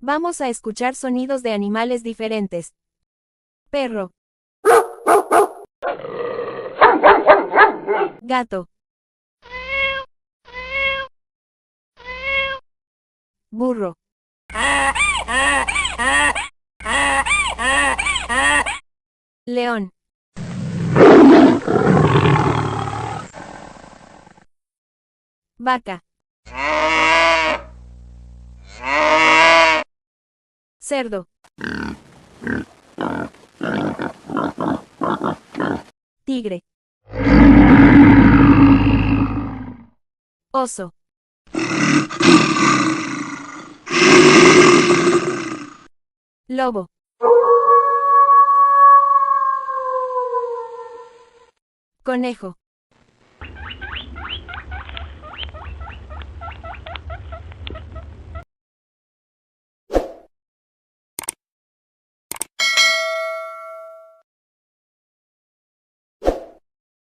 Vamos a escuchar sonidos de animales diferentes. Perro. Gato. Burro. León. Vaca. Cerdo. Tigre. Oso. Lobo. Conejo.